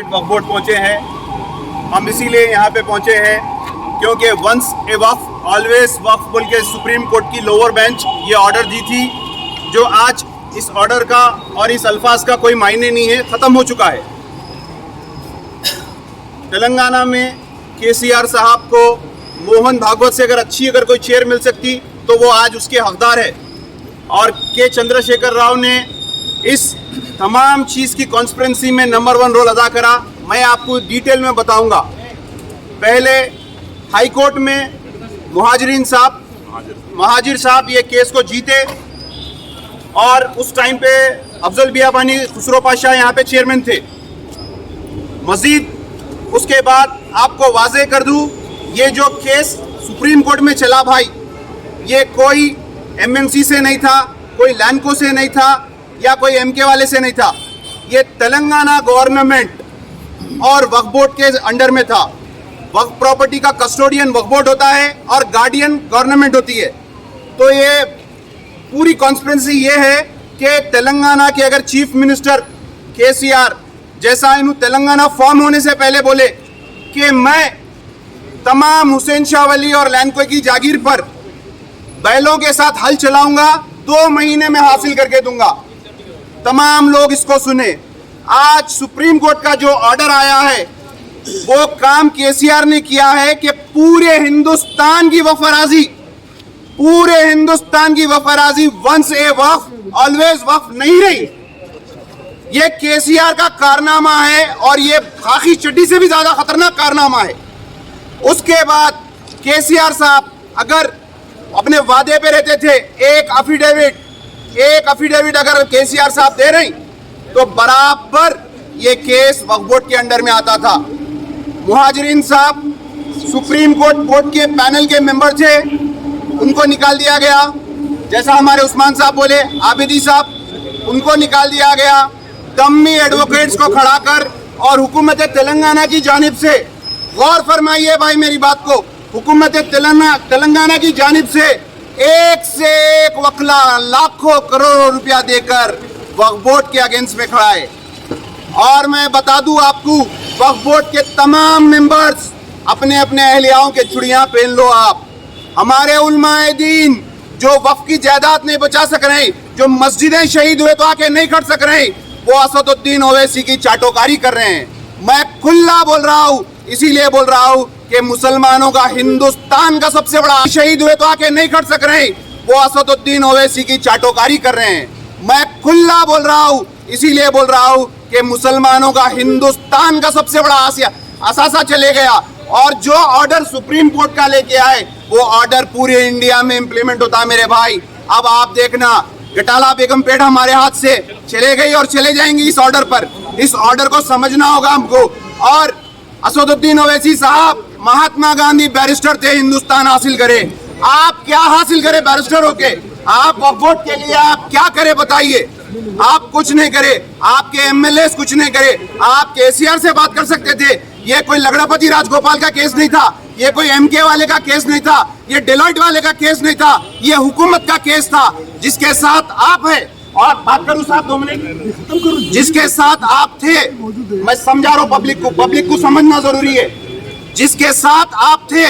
वक्फ board पहुंचे हैं। हम इसीलिए यहाँ पे पहुंचे हैं क्योंकि वंस ए वक्फ ऑलवेज वक्फ बोल के सुप्रीम कोर्ट की लोअर बेंच ये ऑर्डर दी थी, जो आज इस ऑर्डर का और इस अल्फाज का कोई मायने नहीं है, ख़त्म हो चुका है। तेलंगाना में केसीआर साहब को मोहन भागवत से अगर कोई चेयर मिल सकती तो वो आज उसके हकदार है। और के चंद्रशेखर राव ने इस तमाम चीज़ की कॉन्स्पिरेंसी में नंबर 1 रोल अदा करा। मैं आपको डिटेल में बताऊंगा। पहले हाई कोर्ट में महाजिर साहब ये केस को जीते और उस टाइम पे अफजल बियाबानी खुसरो पाशाह यहाँ पे चेयरमैन थे। मजीद उसके बाद आपको वाजे कर दूं, ये जो केस सुप्रीम कोर्ट में चला भाई, ये कोई एमएमसी से नहीं था, कोई लैंडको से नहीं था या कोई एमके वाले से नहीं था। ये तेलंगाना गवर्नमेंट और वक्फ बोर्ड के अंडर में था। वक्फ प्रॉपर्टी का कस्टोडियन वक्फ बोर्ड होता है और गार्डियन गवर्नमेंट होती है। तो ये पूरी कॉन्स्पिरेंसी ये है कि तेलंगाना के अगर चीफ मिनिस्टर केसीआर जैसा इन तेलंगाना फॉर्म होने से पहले बोले कि मैं तमाम हुसैन शाह वली और लैंडको की जागीर पर बैलों के साथ हल चलाऊंगा, 2 महीने में हासिल करके दूंगा। तमाम लोग इसको सुने। आज सुप्रीम कोर्ट का जो ऑर्डर आया है वो काम केसीआर ने किया है कि पूरे हिंदुस्तान की वफराजी वंस ए वक्फ ऑलवेज वक्फ नहीं रही। ये केसीआर का कारनामा है और ये खाकी चड्डी से भी ज्यादा खतरनाक कारनामा है। उसके बाद केसीआर साहब अगर अपने वादे पे रहते थे, एक अफिडेविट अगर केसीआर साहब दे रहे तो बराबर ये केस वक्फ बोर्ड के अंडर में आता था। मुहाजिरीन साहब सुप्रीम कोर्ट के पैनल के मेंबर थे, उनको निकाल दिया गया। जैसा हमारे उस्मान साहब बोले, आबिदी साहब, उनको निकाल दिया गया। डम्मी एडवोकेट्स को खड़ा कर और हुकूमत तेलंगाना की जानिब से, गौर फरमाइए भाई मेरी बात को, हुकूमत तेलंगाना की जानिब से एक से एक वकला लाखों करोड़ों रुपया देकर वक्फ बोर्ड के अगेंस्ट में खड़ा है। और मैं बता दूं आपको, वक्फ बोर्ड के तमाम मेंबर्स अपने अपने अहलियाओं के चूड़ियां पहन लो। आप हमारे उलमाए दीन जो वक्फ की जायदाद नहीं बचा सक रहे, जो मस्जिदें शहीद हुए तो आके नहीं खड़ सक रहे, वो असदुद्दीन ओवैसी की चाटोकारी कर रहे हैं। मैं खुला बोल रहा हूँ, इसीलिए बोल रहा हूँ कि मुसलमानों का हिंदुस्तान का सबसे बड़ा शहीद हुए तो आके नहीं खड़ सक रहे, वो असदुद्दीन ओवैसी की चाटोकारी कर रहे हैं। मैं खुला बोल रहा हूँ, इसीलिए बोल रहा हूँ कि मुसलमानों का हिंदुस्तान का सबसे बड़ा असासा चले गया। और जो ऑर्डर सुप्रीम कोर्ट का लेके आए वो ऑर्डर पूरे इंडिया में इंप्लीमेंट होता मेरे भाई। अब आप देखना, गटाला बेगम पेट हमारे हाथ से चले गई और चले जाएंगी इस ऑर्डर पर। इस ऑर्डर को समझना होगा हमको। और असदुद्दीन ओवैसी साहब महात्मा गांधी बैरिस्टर थे, हिंदुस्तान हासिल करे। आप क्या हासिल करे बैरिस्टर होके? आप वक्फ बोर्ड के लिए आप क्या करे बताइए? आप कुछ नहीं करे, आपके एमएलए कुछ नहीं करे। आप केसीआर से बात कर सकते थे। ये कोई लगड़ापति राजगोपाल का केस नहीं था, ये कोई एमके वाले का केस नहीं था, ये डेलॉइट वाले का केस नहीं था, ये हुकूमत का केस था जिसके साथ आप है। और बात करूं साहब 2 मिनट, जिसके साथ आप थे, मैं समझा रहा हूं पब्लिक को समझना जरूरी है। जिसके साथ आप थे,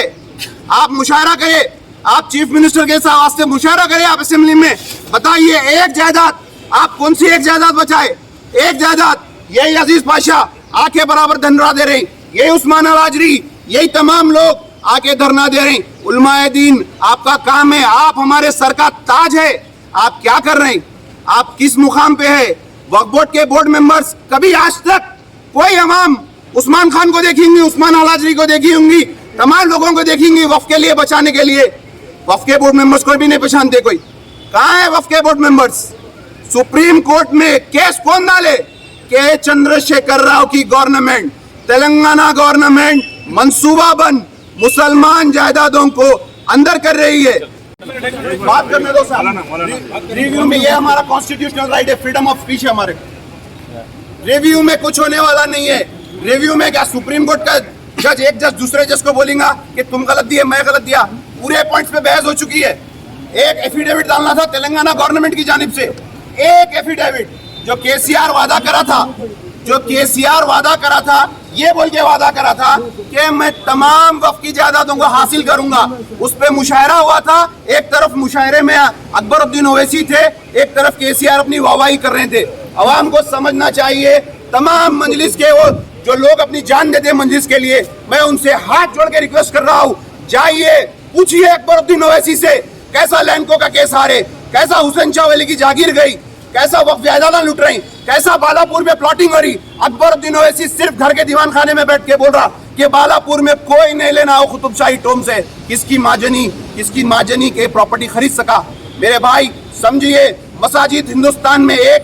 आप मुशायरा करें, आप चीफ मिनिस्टर के साथ वास्ते मुशायरा करें। आप असेंबली में बताइए, एक जायदाद आप कौन सी एक जायदाद बचाए? एक जायदाद यही अजीज पाशा आके बराबर धरना दे रहे, यही उस्मान अल-हाजरी, यही तमाम लोग आके धरना दे रहे। उलमाए दीन आपका काम है, आप हमारे सर का ताज है। आप क्या कर रहे हैं? आप किस मुकाम पे है? वक्फ बोर्ड के बोर्ड मेंबर्स कभी आज तक कोई अवाम उस्मान खान को देखेंगे, उस्मान अल-हाजरी को देखी होंगी, तमाम लोगों को देखेंगे वक्फ के लिए बचाने के लिए। वक्फ के बोर्ड मेंबर्स को भी नहीं पहचानते कोई। कहाँ है वक्फ के बोर्ड मेंबर्स? सुप्रीम कोर्ट में केस कौन डाले? के चंद्रशेखर राव की गवर्नमेंट, तेलंगाना गवर्नमेंट मंसूबाबंद मुसलमान जायदादों को अंदर कर रही है। बात करने दो साहब। रिव्यू में ये हमारा कॉन्स्टिट्यूशनल राइट है, फ्रीडम ऑफ स्पीच है हमारे। रिव्यू में कुछ होने वाला नहीं है। रिव्यू में क्या सुप्रीम कोर्ट का जज एक जज दूसरे जज को बोलेगा कि तुम गलत दिए, मैं गलत दिया? पूरे पॉइंट्स पे बहस हो चुकी है। एक एफिडेविट डालना था तेलंगाना गवर्नमेंट की जानिब से, एक एफिडेविट जो केसीआर वादा करा था जो केसीआर वादा करा था, ये बोल के वादा करा था कि मैं तमाम वक्फ की जायदादों को हासिल करूंगा, उस पर मुशायरा हुआ था। एक तरफ मुशायरे में अकबरुद्दीन ओवैसी थे, एक तरफ केसीआर अपनी वाहवाही कर रहे थे। अवाम को समझना चाहिए, तमाम मजलिस के वो जो लोग अपनी जान देते हैं मजलिस के लिए, मैं उनसे हाथ जोड़ के रिक्वेस्ट कर रहा हूँ, जाइए पूछिए अकबरुद्दीन ओवैसी से कैसा लैंडको का केस हारे, कैसा हुसैन शाह वली की जागीर गई, कैसा वक्फ जायदादां लुट रही, कैसा बालापुर में प्लॉटिंग हो रही। अकबरुद्दीन ओवैसी सिर्फ घर के दीवान खाने में बैठ के बोल रहा कि बालापुर में कोई नहीं लेना हो कुतुब शाही टोम से, किसकी माजनी के प्रॉपर्टी खरीद सका। मेरे भाई समझिए, मसाजिद हिंदुस्तान में एक